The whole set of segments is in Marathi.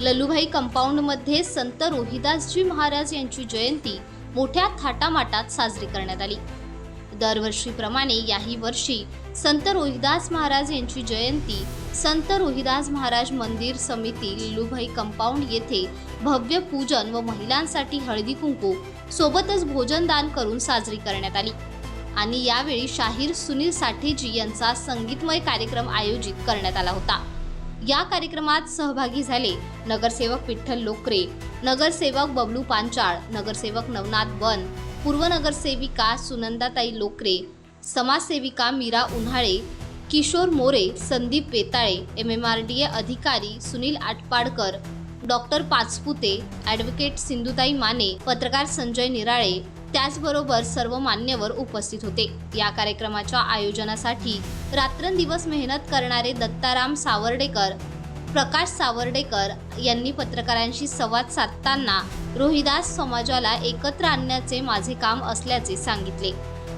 लल्लूभाई कंपाऊंडमध्ये संत रोहिदासजी महाराज यांची जयंती मोठ्या थाटामाटात साजरी करण्यात आली। दरवर्षीप्रमाणे याही वर्षी संत रोहिदास महाराज यांची जयंती संत रोहिदास महाराज मंदिर समिती लल्लूभाई कंपाऊंड येथे भव्य पूजन व महिलांसाठी हळदी कुंकू सोबतच भोजनदान करून साजरी करण्यात आली। आणि यावेळी शाहीर सुनील साठेजी यांचा संगीतमय कार्यक्रम आयोजित करण्यात आला होता। या कार्यक्रमात सहभागी झाले नगरसेवक विठ्ठल लोकरे, नगरसेवक बबलू पांचाळ, नगरसेवक नवनाथ वन, पूर्व नगरसेविका सुनंदाताई लोकरे, समाजसेविका मीरा उन्हाळे, किशोर मोरे, संदीप वेताळे, MMRDA अधिकारी सुनील आटपाडकर, डॉक्टर पाचपुते, ॲडव्होकेट सिंधुताई माने, पत्रकार संजय निराळे, त्याचबरोबर सर्व मान्यवर उपस्थित होते। या कार्यक्रमाच्या आयोजनासाठी रात्रंदिवस मेहनत करणारे दत्ताराम सावर्डेकर, प्रकाश सावर्डेकर यांनी पत्रकारांशी संवाद साधताना रोहिदास समाजाला एकत्र आणण्याचे माझे काम असल्याचे सांगितले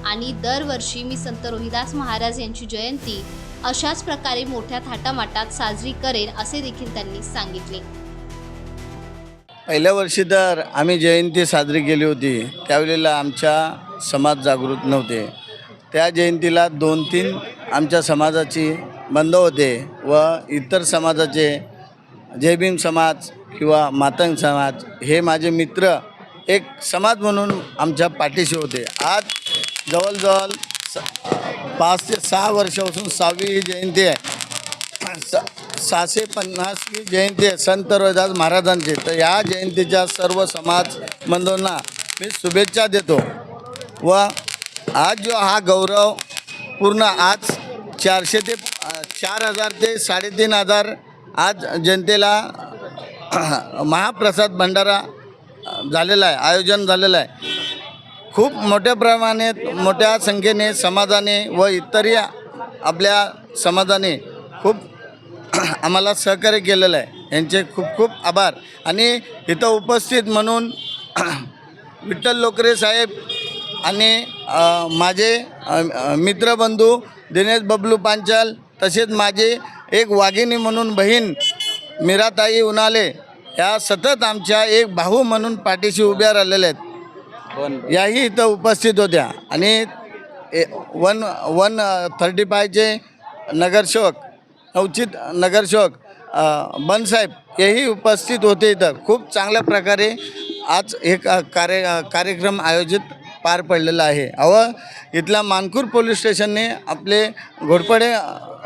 आणि दरवर्षी मी संत रोहिदास महाराज यांची जयंती अशाच प्रकारे मोठ्या थाटामाटात साजरी करेन असे देखील त्यांनी सांगितले। पहिल्या वर्षी तर आम्ही जयंती साजरी केली होती, त्यावेळेला आमच्या समाज जागृत नव्हते। त्या जयंतीला 2-3 आमच्या समाजाची बांधव होते व इतर समाजाचे जय भीम समाज किंवा मातंग समाज हे माझे मित्र एक समाज म्हणून आमच्या पाठीशी होते। आज जवळजवळ 5 ते 6 वर्षापासून 6वी ही जयंती आहे, 650वी जयंती आहे संत रोहिदास महाराजांची। तर या जयंतीच्या सर्व समाज बांधवांना मी शुभेच्छा देतो व आज जो हा गौरव पूर्ण आज 400 ते 4000 ते 3500 आज जनतेला महाप्रसाद भंडारा झालेला आहे, आयोजन झालेलं आहे। खूप मोठ्या प्रमाणात मोठ्या संख्येने समाजाने व इतरही आपल्या समाजाने खूप आम्हाला सहकार्य केलेलं आहे, यांचे खूप खूप आभार। आणि इथं उपस्थित म्हणून विठ्ठल लोकरे साहेब आणि माझे मित्रबंधू दिनेश बबलू पांचाल, तसेच माझे एक वाघिणी म्हणून बहीण मीराताई उन्हाळे या सतत आमच्या एक भाऊ म्हणून पाठीशी उभ्या राहिलेल्या आहेत, याही इथं उपस्थित होत्या। आणि 135चे नगरसेवक नवचित नगरसेवक बनसाहेब हेही उपस्थित होते। इथं खूप चांगल्या प्रकारे आज एक कार्यक्रम आयोजित पार पडलेला आहे। इथला मानपूर पोलीस स्टेशनने आपले घोरपडे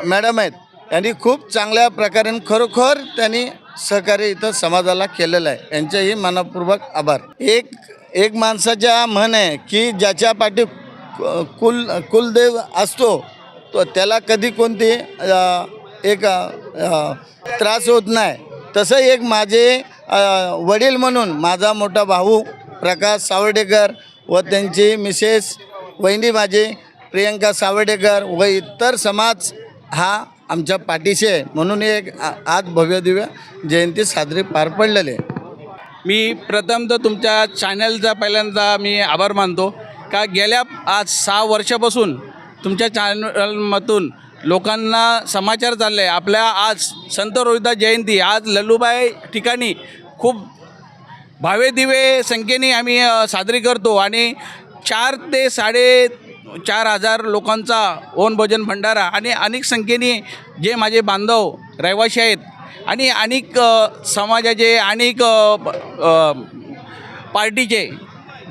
मॅडम आहेत, यांनी खूप चांगल्या प्रकारे खरोखर त्यांनी सहकार्य इथं समाजाला केलेलं आहे, यांचेही मनपूर्वक आभार। एक माणसाच्या म्हण आहे की ज्याच्या पाठी कुलदेव असतो तो त्याला कधी कोणती एक त्रास होत नाही। तसं एक माझे वडील म्हणून माझा मोठा भाऊ प्रकाश सावर्डेकर व त्यांची मिसेस वहिनी माझे प्रियंका सावर्डेकर व इतर समाज हा आमच्या पाठीशी आहे, म्हणून एक आज भव्यदिव्य जयंती साजरी पार पडलेली आहे। मी प्रथमतः तुमच्या चॅनलचा पहिल्यांदा मी आभार मानतो का गेल्या आज 6 वर्षापासून तुमच्या चॅनलमधून लोकांना समाचार चालले आहे। आपल्या आज संत रोहिदास जयंती आज लल्लूभाई ठिकाणी खूप भावेदिवे संख्येने आम्ही साजरी करतो आणि 4 ते 4,500 लोकांचा वनभोजन भंडारा आणि अनेक संख्येने जे माझे बांधव रहिवासी आहेत आणि अनेक समाजाचे अनेक पार्टीचे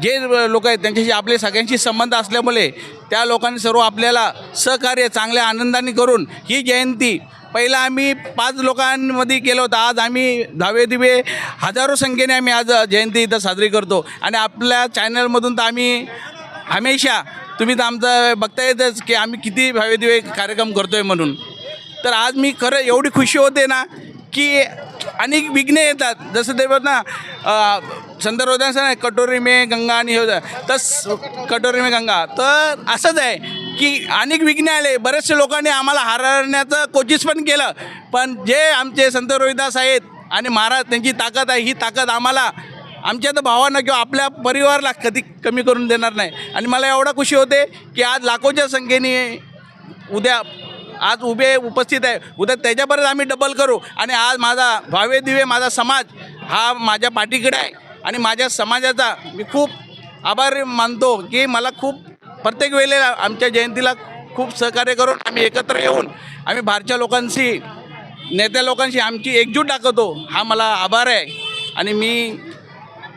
जे लोक आहेत त्यांच्याशी आपले सगळ्यांशी संबंध असल्यामुळे त्या लोकांनी सर्व आपल्याला सहकार्य चांगल्या आनंदाने करून ही जयंती पहिला आम्ही 5 लोकांमध्ये केलं होतं, आज आम्ही धावेदिवे हजारो संख्येने आम्ही आज जयंती इथं साजरी करतो। आणि आपल्या चॅनलमधून तर आम्ही हमेशा तुम्ही तर आमचं बघता येतच की आम्ही किती भावेदिवे कार्यक्रम करतो आहे म्हणून। तर आज मी खरं एवढी खुशी होते ना की अनेक विघ्ने येतात, जसं ते ना संत रोहिदास ना कटोरी में गंगा आणि तस कटोरी में गंगा, तर असंच आहे की अनेक विघ्ने आले। बरेचसे लोकांनी आम्हाला हरवण्याचं कोशिश पण केलं, पण जे आमचे संत रोहिदास आहेत आणि महाराज त्यांची ताकद आहे, ही ताकद आम्हाला आमच्या तर भावांना किंवा आपल्या परिवाराला कधी कमी करून देणार नाही। आणि मला एवढा खुशी होते की आज लाखोच्या संख्येने उद्या आज उपस्थित आहे, उद्या त्याच्यापर्यंत आम्ही डबल करू. आणि आज माझा भावे दिवे माझा समाज हा माझ्या पाठीकडे आहे आणि माझ्या समाजाचा मी खूप आभार मानतो की मला खूप प्रत्येक वेळेला आमच्या जयंतीला खूप सहकार्य करून आम्ही एकत्र येऊन आम्ही बाहेरच्या लोकांशी नेत्या लोकांशी आमची एकजूट दाखवतो. हा मला आभार आहे. आणि मी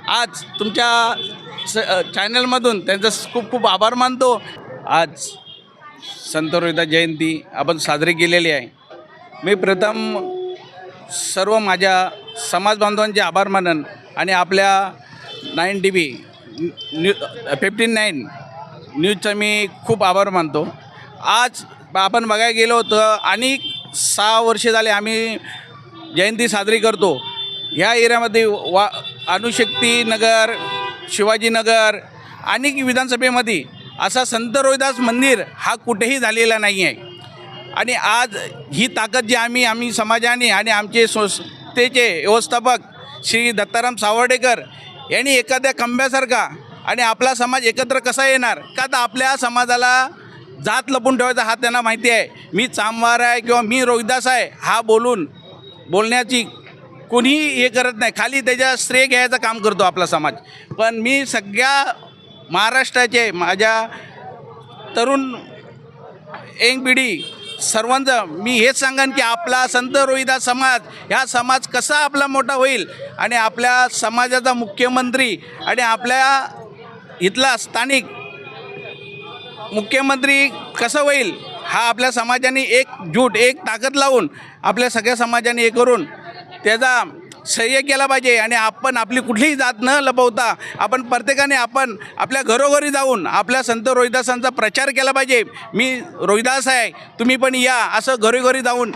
आज तुमच्या चॅनलमधून त्यांचा खूप खूप आभार मानतो. आज संत रोहिदास जयंती आपण साजरी केलेली आहे. मी प्रथम सर्व माझ्या समाज बांधवांचे आभार मानन आणि आपल्या 9 TV न्यू 59 न्यूजचा मी खूप आभार मानतो. आज आपण बघायला गेलो तर आणि 6 वर्षे झाले आम्ही जयंती साजरी करतो. ह्या एरियामध्ये अणुशक्ती नगर, शिवाजीनगर आणि विधानसभेमध्ये असा संत रोहिदास मंदिर हा कुठेही झालेला नाही आहे. आणि आज ही ताकद जी आम्ही समाजाने आणि आमचे संस्थेचे व्यवस्थापक श्री दत्ताराम सावर्डेकर यांनी एखाद्या खंब्यासारखा आणि आपला समाज एकत्र कसा येणार का, तर आपल्या समाजाला जात लपून ठेवायचा हा त्यांना माहिती आहे. मी चांभार आहे किंवा मी रोहिदास आहे हा बोलण्याची कोणीही हे करत नाही, खाली त्याच्या श्रेय घ्यायचं काम करतो आपला समाज. पण मी सगळ्या महाराष्ट्राचे माझ्या तरुण यंग पिढी सर्वांचं मी हेच सांगेन की आपला संत रोहिदास समाज ह्या समाज कसा आपला मोठा होईल आणि आपल्या समाजाचा मुख्यमंत्री आणि आपल्या इथला स्थानिक मुख्यमंत्री कसं होईल हा आपल्या समाजाने एक ताकद लावून आपल्या सगळ्या समाजाने हे करून त्याचा सह्य केला पाहिजे. आणि आपण आपली कुठलीही जात न लपवता आपण प्रत्येकाने आपल्या घरोघरी जाऊन आपल्या संत रोहिदासांचा प्रचार केला पाहिजे. मी रोहिदास आहे, तुम्ही पण या, असं घरोघरी जाऊन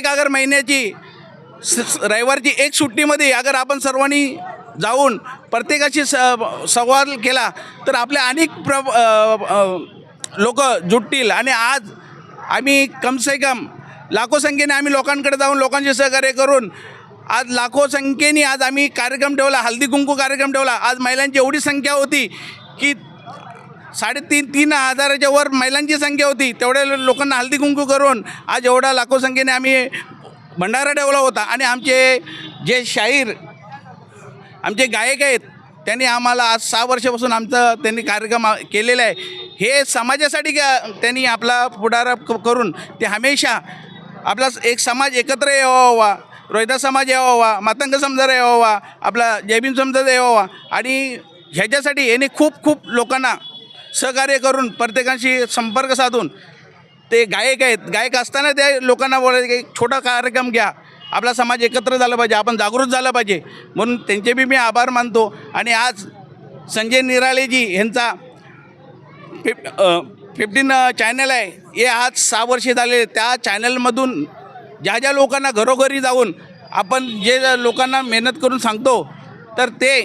अगर महिन्याची रविवारची एक सुट्टीमध्ये अगर आपण सर्वांनी जाऊन प्रत्येकाशी संवाद केला तर आपल्या अनेक लोक जुटतील. आणि आज आम्ही कमसे कम लाखो संख्येने आम्ही लोकांकडे जाऊन लोकांचे सहकार्य करून आज लाखो संख्येने आज आम्ही कार्यक्रम ठेवला, हळदी कुंकू कार्यक्रम ठेवला. आज महिलांची एवढी संख्या होती की 3,500 हजाराच्या वर महिलांची संख्या होती. तेवढ्या लोकांना हळदी कुंकू करून आज एवढा लाखो संख्येने आम्ही भंडारा ठेवला होता. आणि आमचे जे शाहीर आमचे गायक आहेत त्यांनी आम्हाला आज 6 वर्षापासून त्यांनी कार्यक्रम केलेला आहे. हे समाजासाठी त्यांनी आपला पुढाकार करून ते हमेशा आपला एक समाज एकत्र यावा, रोहिदास समाज यावा, मातंग समाज यावा, आपला जयभीम समाज यावा. आणि ह्याच्यासाठी यांनी खूप लोकांना सहकार्य करून प्रत्येकाशी संपर्क साधून ते गायक आहेत, गायक असताना त्या लोकांना बोलायचं की एक छोटा कार्यक्रम घ्या, आपला समाज एकत्र झाला पाहिजे, आपण जागृत झालं पाहिजे. म्हणून त्यांचे बी मी आभार मानतो. आणि आज संजय निराळेजी यांचा 15 चॅनल आहे, हे आज 6 वर्षे झाले. त्या चॅनलमधून ज्या लोकांना घरोघरी जाऊन आपण जे लोकांना मेहनत करून सांगतो तर ते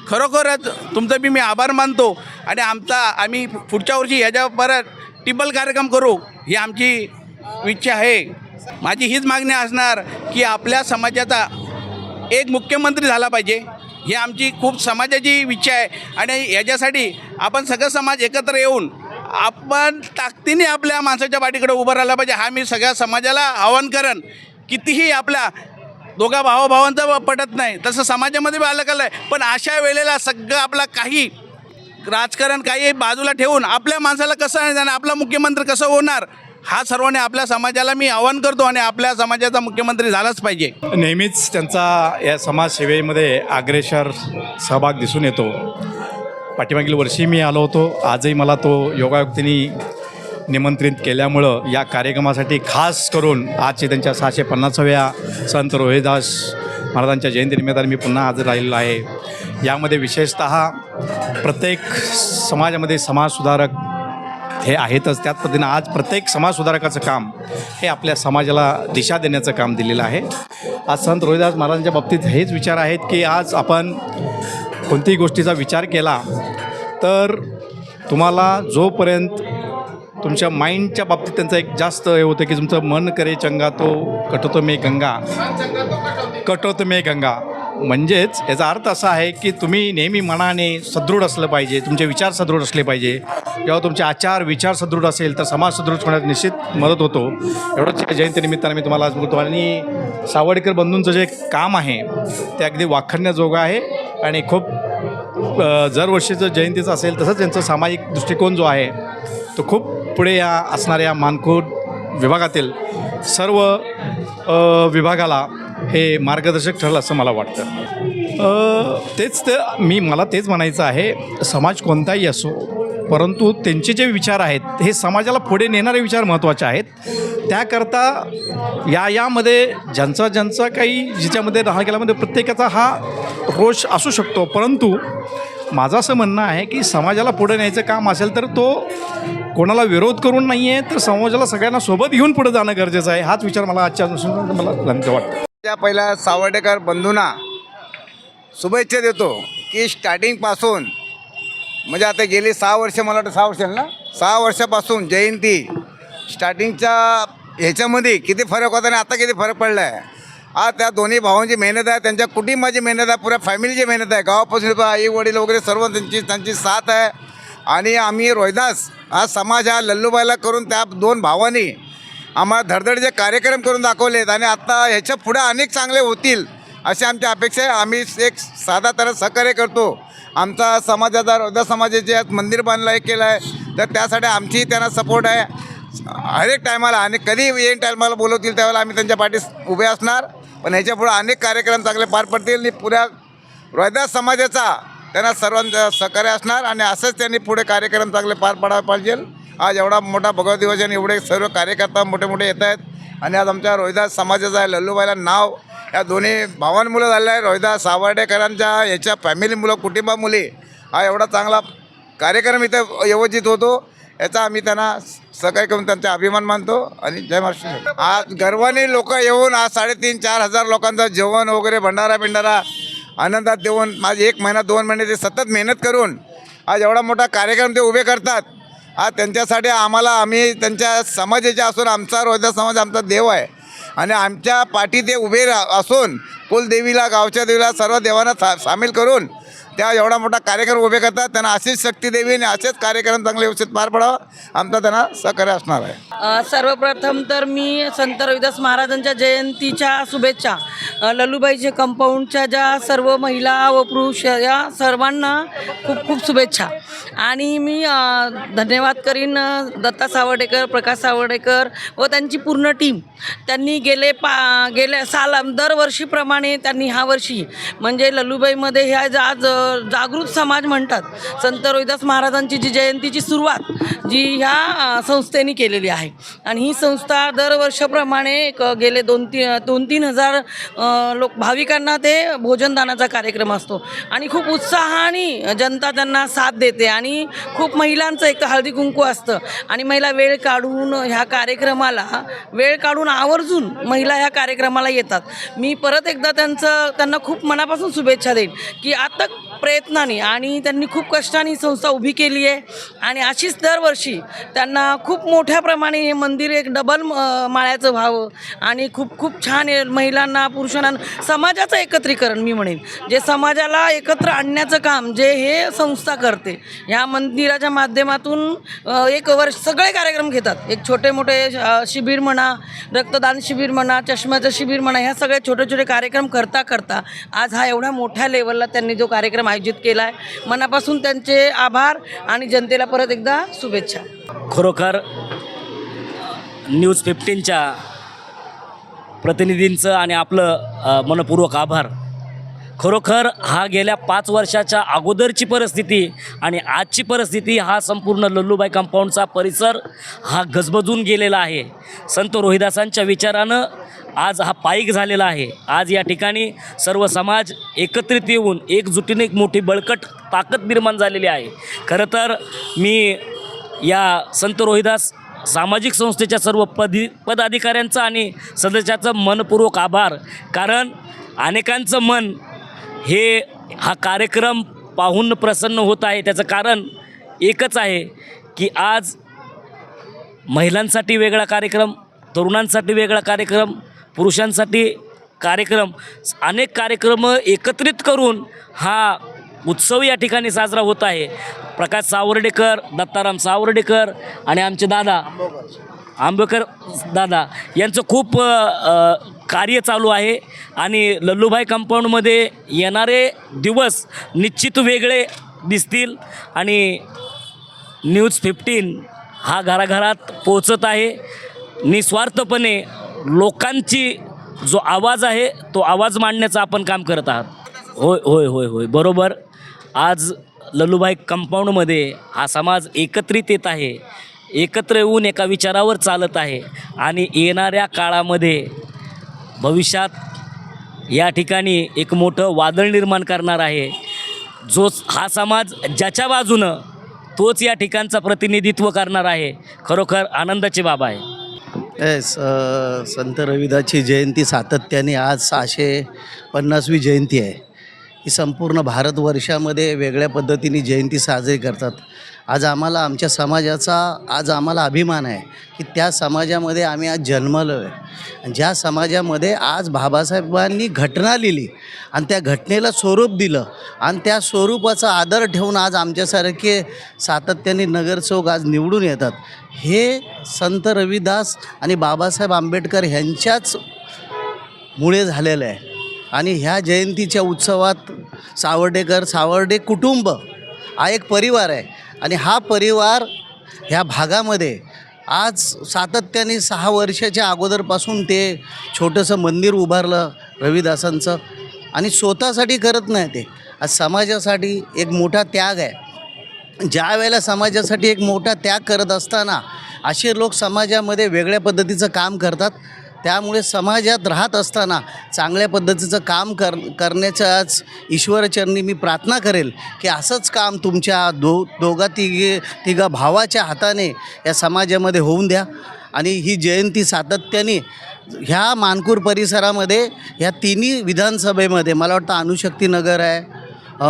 खरोखरच तुमचं बी मी आभार मानतो. आणि आम्ही पुढच्या वर्षी ह्याच्या परत टिबल कार्यक्रम करू ही आमची इच्छा आहे. माझी हीच मागणी असणार की आपल्या समाजाचा एक मुख्यमंत्री झाला पाहिजे, ही आमची खूप समाजाची इच्छा आहे. आणि याच्यासाठी आपण सगळं समाज एकत्र येऊन आपण ताकदीने आपल्या माणसाच्या पाठीकडे उभं राहिलं पाहिजे. हा मी सगळ्या समाजाला आवाहन करेन. कितीही आपल्या दोघा भावाभावांचं पटत नाही तसं समाजामध्ये बी अलग आहे, पण अशा वेळेला सगळं आपला काही राजकारण काही बाजूला ठेवून आपल्या माणसाला कसं आणि आपला मुख्यमंत्री कसं होणार हा सर्वांनी आपल्या समाजाला मी आवाहन करतो. आणि आपल्या समाजाचा मुख्यमंत्री झालाच पाहिजे. नेहमीच त्यांचा या समाजसेवेमध्ये अग्रेसर सहभाग दिसून येतो. पाठीमागील वर्षी मी आलो होतो, आजही मला तो योगायुक्तीने निमंत्रित केल्यामुळं या कार्यक्रमासाठी खास करून आजचे त्यांच्या 650व्या संत रोहिदास महाराजांच्या जयंतीनिमित्ताने मी पुन्हा हजर राहिलेलो आहे. यामध्ये विशेषतः प्रत्येक समाजामध्ये समाजसुधारक हे आहेतच, त्याच पद्धतीनं आज प्रत्येक समाजसुधारकाचं काम हे आपल्या समाजाला दिशा देण्याचं काम दिलेलं आहे. आज संत रोहिदास महाराजांच्या बाबतीत हेच विचार आहेत की आज आपण कोणत्याही गोष्टीचा विचार केला तर तुम्हाला जोपर्यंत तुमच्या माइंडच्या बाबतीत त्यांचं एक जास्त हे होतं की तुमचं मन करे चंगा तो कटोतो मे गंगा. म्हणजेच याचा अर्थ असा आहे की तुम्ही नेहमी मनाने सदृढ असलं पाहिजे, तुमचे विचार सदृढ असले पाहिजे. जेव्हा तुमचे आचार विचार सदृढ असेल तर समाज सदृढ होण्यास निश्चित मदत होतो. एवढंच जयंतीनिमित्ताने मी तुम्हाला आज बोलतो. आणि सावर्डेकर बंधूंचं जे काम आहे ते अगदी वाखाणण्याजोगं आहे आणि खूप दरवर्षीचं जयंतीचं असेल तसंच त्यांचा सामाजिक दृष्टिकोन जो आहे तो खूप पुढे या असणाऱ्या मानखुर्द विभागातील सर्व विभागाला हे मार्गदर्शक ठरलं असं मला वाटतं. मला तेच म्हणायचं आहे, समाज कोणताही असो परंतु त्यांचे जे विचार आहेत हे समाजाला पुढे नेणारे विचार महत्त्वाचे आहेत. त्याकरता यामध्ये ज्यांचा काही जिच्यामध्ये राहा गेल्यामध्ये प्रत्येकाचा हा रोष असू शकतो, परंतु माझं असं म्हणणं आहे की समाजाला पुढे न्यायचं काम असेल तर तो कोणाला विरोध करून नाही आहे तर समाजाला सगळ्यांना सोबत घेऊन पुढे जाणं गरजेचं आहे. हाच विचार मला आजच्या अनुषंगाने मला वाटतं. त्या पहिल्या सावर्डेकर बंधूंना शुभेच्छा देतो की स्टार्टिंगपासून म्हणजे आता गेली 6 वर्ष, मला वाटतं 6 वर्ष ना, 6 वर्षापासून जयंती स्टार्टिंगच्या ह्याच्यामध्ये किती फरक होता आणि आता किती फरक पडला आहे. आज त्या दोन्ही भावांची मेहनत आहे, त्यांच्या कुटुंबाची मेहनत आहे, पुऱ्या फॅमिलीची मेहनत आहे, गावापासून आई वडील वगैरे सर्व त्यांची साथ आहे. आणि आम्ही रोहिदास हा समाज हा लल्लूबाईला करून त्या 2 भावांनी आम्हाला धडधडीचे कार्यक्रम करून दाखवलेत आणि आता ह्याच्या पुढे अनेक चांगले होतील अशी आमची अपेक्षा आहे. आम्ही एक साधा तर सहकार्य करतो. आमचा समाजाचा रोहिदास समाजाचे आज मंदिर बांधलं आहे केलं आहे, तर त्यासाठी आमची त्यांना सपोर्ट आहे हर एक टायमाला. आणि कधी येईन टायमाला बोलवतील त्यावेळेला आम्ही त्यांच्या पाठीस उभे असणार. पण ह्याच्या पुढे अनेक कार्यक्रम चांगले पार पडतील आणि पुऱ्या रोहिदास समाजाचा त्यांना सर्वांचं सहकार्य असणार आणि असंच त्यांनी पुढे कार्यक्रम चांगले पार पाडायला पाहिजे. आज एवढा मोठा भगवत दिवस आणि एवढे सर्व कार्यकर्ता मोठे मोठे येत आहेत आणि आज आमच्या रोहिदास समाजाचा आहे लल्लूबाईला नाव या दोन्ही भावांमुळे झालेलं आहे. रोहिदास सावर्डेकरांच्या याच्या फॅमिली मुलं कुटुंबामुळे हा एवढा चांगला कार्यक्रम इथं आयोजित होतो. याचा आम्ही त्यांना सहकार्य करून त्यांचा अभिमान मानतो आणि जय महाराष्ट्र. आज गर्वाने लोक येऊन आज 3,500-4 हजार लोकांचं जेवण वगैरे भंडारा आनंदात देऊन माझे 1 महिना 2 महिने ते सतत मेहनत करून आज एवढा मोठा कार्यक्रम ते उभे करतात. आज त्यांच्यासाठी आम्ही त्यांच्या समाजाचे असून आमचा रोहिदास समाज आमचा देव आहे आणि आमच्या पाठी ते उभे असून कुलदेवीला गावच्या देवीला सर्व देवांना सामील करून त्या एवढा मोठा कार्यक्रम उभे करतात. त्यांना अशीच शक्ती देवी आणि असेच कार्यक्रम चांगले व्यवस्थित पार पडावा आमचा त्यांना सहकार्य असणार आहे. सर्वप्रथम तर मी संत रोहिदास महाराजांच्या जयंतीच्या शुभेच्छा लल्लूबाईचे कंपाऊंडच्या ज्या सर्व महिला व पुरुष या सर्वांना खूप खूप शुभेच्छा. आणि मी धन्यवाद करीन दत्ता सावर्डेकर, प्रकाश सावर्डेकर व त्यांची पूर्ण टीम. त्यांनी गेले दरवर्षीप्रमाणे त्यांनी ह्या वर्षी म्हणजे लल्लूबाईमध्ये ह्या आज जागृत समाज म्हणतात संत रोहिदास महाराजांची जी जयंतीची सुरुवात जी ह्या संस्थेने केलेली आहे. आणि ही संस्था दरवर्षाप्रमाणे गेले 2-3 हजार भाविकांना ते भोजनदानाचा कार्यक्रम असतो आणि खूप उत्साहाने जनता त्यांना साथ देते. आणि खूप महिलांचं एक तर हळदी कुंकू असतं आणि महिला वेळ काढून ह्या कार्यक्रमाला आवर्जून महिला ह्या कार्यक्रमाला येतात. मी परत एकदा त्यांना खूप मनापासून शुभेच्छा देईन की आता प्रयत्नाने आणि त्यांनी खूप कष्टाने संस्था उभी केली आहे आणि अशीच दरवर्षी त्यांना खूप मोठ्या प्रमाणे हे मंदिर एक डबल माळ्याचं व्हावं आणि खूप खूप छान महिलांना पुरुषांना समाजाचं एकत्रीकरण मी म्हणेन जे समाजाला एकत्र आणण्याचं काम जे हे संस्था करते. ह्या मंदिराच्या माध्यमातून 1 वर्ष सगळे कार्यक्रम घेतात. एक छोटे मोठे शिबिर म्हणा, रक्तदान शिबिर म्हणा, चष्म्याचं शिबिर म्हणा, ह्या सगळे छोटे छोटे कार्यक्रम करता आज हा एवढ्या मोठ्या लेवलला त्यांनी जो कार्यक्रम आयोजित केला आहे. मनापासून त्यांचे आभार आणि जनतेला परत एकदा शुभेच्छा. खरोखर न्यूज 15च्या प्रतिनिधींचं आणि आपलं मनपूर्वक आभार. खरोखर हा गेल्या 5 वर्षाच्या अगोदरची परिस्थिती आणि आजची परिस्थिती हा संपूर्ण लल्लूबाई कंपाऊंडचा परिसर हा गजबजून गेलेला आहे. संत रोहिदासांच्या विचारानं आज हा पाईक झालेला आहे. आज या ठिकाणी सर्व समाज एकत्रित येऊन एकजुटीने एक मोठी बळकट ताकद निर्माण झालेली आहे. खरं तर मी या संत रोहिदास सामाजिक संस्थेच्या सर्व पदाधिकाऱ्यांचा आणि सदस्याचं मनपूर्वक आभार. कारण अनेकांचं मन हे हा कार्यक्रम पाहून प्रसन्न होत आहे. त्याचं कारण एकच आहे की आज महिलांसाठी वेगळा कार्यक्रम, तरुणांसाठी वेगळा कार्यक्रम, पुरुषांसाठी अनेक कार्यक्रम एकत्रित करून हा उत्सव या ठिकाणी साजरा होत आहे. प्रकाश सावर्डेकर, दत्ताराम सावर्डेकर आणि आमचे दादा आंबेकर दादा यांचं खूप कार्य चालू आहे आणि लल्लूभाई कंपाऊंडमध्ये येणारे दिवस निश्चित वेगळे दिसतील आणि न्यूज 15 हा घराघरात पोचत आहे. निस्वार्थपणे लोकांची जो आवाज आहे तो आवाज मांडण्याचं आपण काम करत आहात. होय होय होय होय बरोबर. आज लल्लूभाई कंपाऊंडमध्ये हा समाज एकत्रित येत आहे, एकत्र येऊन एका विचारावर चालत आहे आणि येणाऱ्या काळामध्ये भविष्यात या ठिकाणी एक मोठं वादळ निर्माण करणार आहे. जो हा समाज ज्याच्या बाजूनं तोच या ठिकाणचा प्रतिनिधित्व करणार आहे. खरोखर आनंदाची बाब आहे. संत रविदासची जयंती सातत्याने आज 650वी जयंती आहे. ही संपूर्ण भारतवर्षामध्ये वेगळ्या पद्धतीने जयंती साजरी करतात. आज आम्हाला आमच्या समाजाचा आम्हाला अभिमान आहे की त्या समाजामध्ये आम्ही आज जन्मलो आहे. ज्या समाजामध्ये आज बाबासाहेबांनी घटना लिहिली आणि त्या घटनेला स्वरूप दिलं आणि त्या स्वरूपाचा आदर ठेवून आज आमच्यासारखे सातत्याने नगरसेवक आज निवडून येतात. हे संत रविदास आणि बाबासाहेब आंबेडकर ह्यांच्याच मुळे झालेलं आहे. आणि ह्या जयंतीच्या उत्सवात सावर्डे कुटुंब हा एक परिवार आहे आणि हा परिवार ह्या भागामध्ये आज सातत्याने 6 वर्षाच्या अगोदरपासून ते छोटंसं मंदिर उभारलं रविदासांचं आणि स्वतःसाठी करत नाही ते, आज समाजासाठी एक मोठा त्याग आहे. ज्या वेळेला समाजासाठी एक मोठा त्याग करत असताना असे लोक समाजामध्ये वेगळ्या पद्धतीचं काम करतात. त्यामुळे समाजात राहत असताना चांगल्या पद्धतीचं काम करण्याचं आज ईश्वरचरणी मी प्रार्थना करेल की असंच काम तुमच्या तिघा भावाच्या हाताने या समाजामध्ये होऊन द्या. आणि ही जयंती सातत्याने ह्या मानपूर परिसरामध्ये ह्या तिन्ही विधानसभेमध्ये मला वाटतं अणुशक्तीनगर आहे,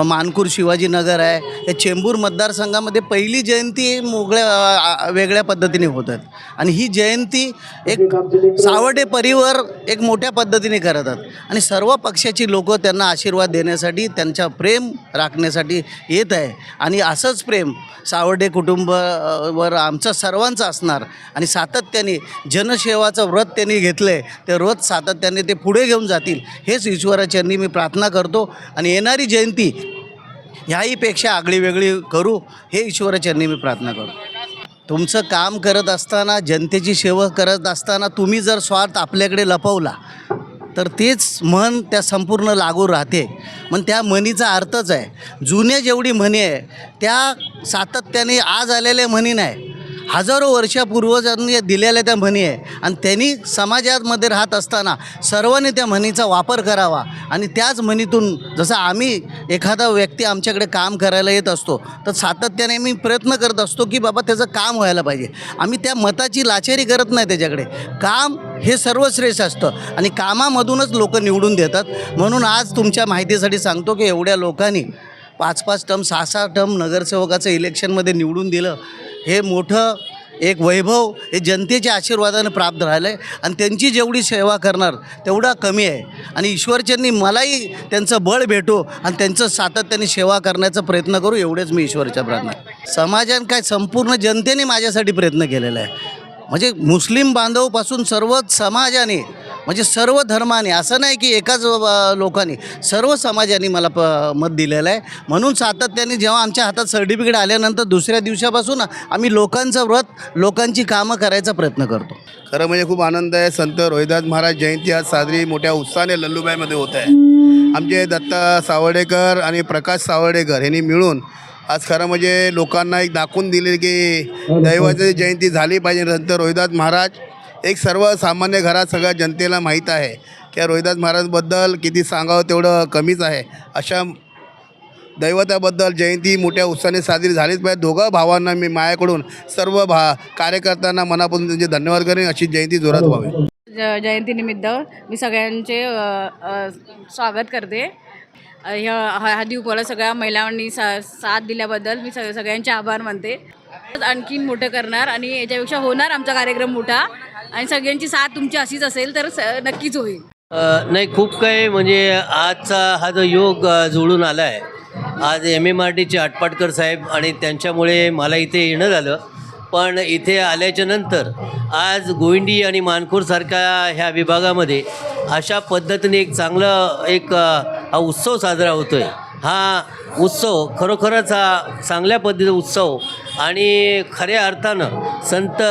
मानपूर शिवाजीनगर आहे, या चेंबूर मतदारसंघामध्ये पहिली जयंती वेगळ्या पद्धतीने होत आहेत. आणि ही जयंती एक सावर्डे परिवार एक मोठ्या पद्धतीने करतात आणि सर्व पक्षाची लोक त्यांना आशीर्वाद देण्यासाठी त्यांच्या प्रेम राखण्यासाठी येत आहे. आणि असंच प्रेम सावर्डे कुटुंबावर आमचं सर्वांचं असणार आणि सातत्याने जनसेवाचं व्रत त्यांनी घेतलं आहे, ते व्रत सातत्याने ते पुढे घेऊन जातील हेच ईश्वराचरणी मी प्रार्थना करतो. आणि येणारी जयंती ह्याहीपेक्षा आगळीवेगळी करू हे ईश्वराचरणी मी प्रार्थना करतो. तुमचं काम करत असताना, जनतेची सेवा करत असताना तुम्ही जर स्वार्थ आपल्याकडे लपवला तर तेच मन त्या संपूर्ण लागू राहते. मग त्या म्हणीचा अर्थच आहे, जुन्या जेवढी म्हणी आहे त्या सातत्याने आज आलेल्या म्हणी नाही, हजारो वर्षापूर्वजांनी दिलेल्या त्या म्हणी आहे. आणि त्यांनी समाजामध्ये राहत असताना सर्वांनी त्या म्हणीचा वापर करावा. आणि त्याच म्हणीतून जसं आम्ही एखादा व्यक्ती आमच्याकडे काम करायला येत असतो तर सातत्याने मी प्रयत्न करत असतो की बाबा त्याचं काम व्हायला पाहिजे. आम्ही त्या मताची लाचेरी करत नाही, त्याच्याकडे काम हे सर्वश्रेष्ठ असतं आणि कामामधूनच लोक निवडून देतात. म्हणून आज तुमच्या माहितीसाठी सांगतो की एवढ्या लोकांनी 5-5 टर्म 6-6 टर्म नगरसेवकाचं इलेक्शनमध्ये निवडून दिलं, हे मोठं एक वैभव हे जनतेच्या आशीर्वादाने प्राप्त राहिलं आहे. आणि त्यांची जेवढी सेवा करणार तेवढा कमी आहे. आणि ईश्वरचरणी मलाही त्यांचं बळ भेटो आणि त्यांचं सातत्याने सेवा करण्याचा प्रयत्न करू, एवढेच मी ईश्वराच्या प्रार्थना. समाजाने काय संपूर्ण जनतेने माझ्यासाठी प्रयत्न केलेला आहे. म्हणजे मुस्लिम बांधवपासून सर्वच समाजाने, म्हणजे सर्व धर्माने, असं नाही की एकाच लोकांनी, सर्व समाजाने मला मत दिलेलं आहे. म्हणून सातत्याने जेव्हा आमच्या हातात सर्टिफिकेट आल्यानंतर दुसऱ्या दिवसापासून आम्ही लोकांचं व्रत, लोकांची कामं करायचा प्रयत्न करतो. खरं म्हणजे खूप आनंद आहे. संत रोहिदास महाराज जयंती आज साजरी मोठ्या उत्साहाने लल्लूबाईमध्ये होत आहे. आमचे दत्ता सावर्डेकर आणि प्रकाश सावर्डेकर यांनी मिळून आज खरं म्हणजे लोकांना एक दाखवून दिले की दैवाची जयंती झाली पाहिजे. संत रोहिदास महाराज एक सर्वसामान्य घरात सगळ्या जनतेला माहीत आहे की रोहिदास महाराजबद्दल किती सांगावं तेवढं कमीच आहे. अशा दैवताबद्दल जयंती मोठ्या उत्साहाने साजरी झालीच पाहिजे. दोघं भावांना मी माझ्याकडून सर्व कार्यकर्त्यांना मनापासून त्यांचे धन्यवाद करेन. अशी जयंती जोरात व्हावी. जयंतीनिमित्त मी सगळ्यांचे स्वागत करते. ह्या दिवसाला सगळ्या महिलांनी साथ दिल्याबद्दल मी सगळ्यांचे आभार मानते. आणखीन मोठं करणार आणि याच्यापेक्षा होणार आमचा कार्यक्रम मोठा आणि सगळ्यांची साथ तुमची अशीच असेल तर नक्कीच होईल. नाही, खूप काही म्हणजे आजचा हा जो योग जुळून आला आहे. आज MMRDचे आटपाटकर साहेब आणि त्यांच्यामुळे मला इथे येणं झालं. पण इथे आल्याच्या नंतर आज गोविंडी आणि मानखुरसारख्या ह्या विभागामध्ये अशा पद्धतीने एक चांगलं हा उत्सव साजरा होतो आहे. हा उत्सव खरोखरच हा चांगल्या पद्धतीचा उत्सव आणि खऱ्या अर्थानं संत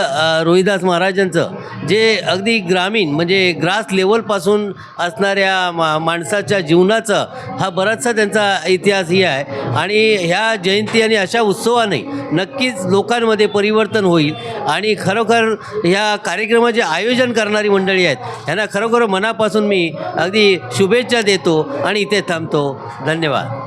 रोहिदास महाराजांचं जे अगदी ग्रामीण म्हणजे ग्रास लेवलपासून असणाऱ्या माणसाच्या जीवनाचा हा बराचसा त्यांचा इतिहास ही आहे. आणि ह्या जयंती आणि अशा उत्सवाने नक्कीच लोकांमध्ये परिवर्तन होईल आणि खरोखर ह्या कार्यक्रमाचे आयोजन करणारी मंडळी आहेत ह्यांना खरोखर मनापासून मी अगदी शुभेच्छा देतो आणि इथे थांबतो. धन्यवाद.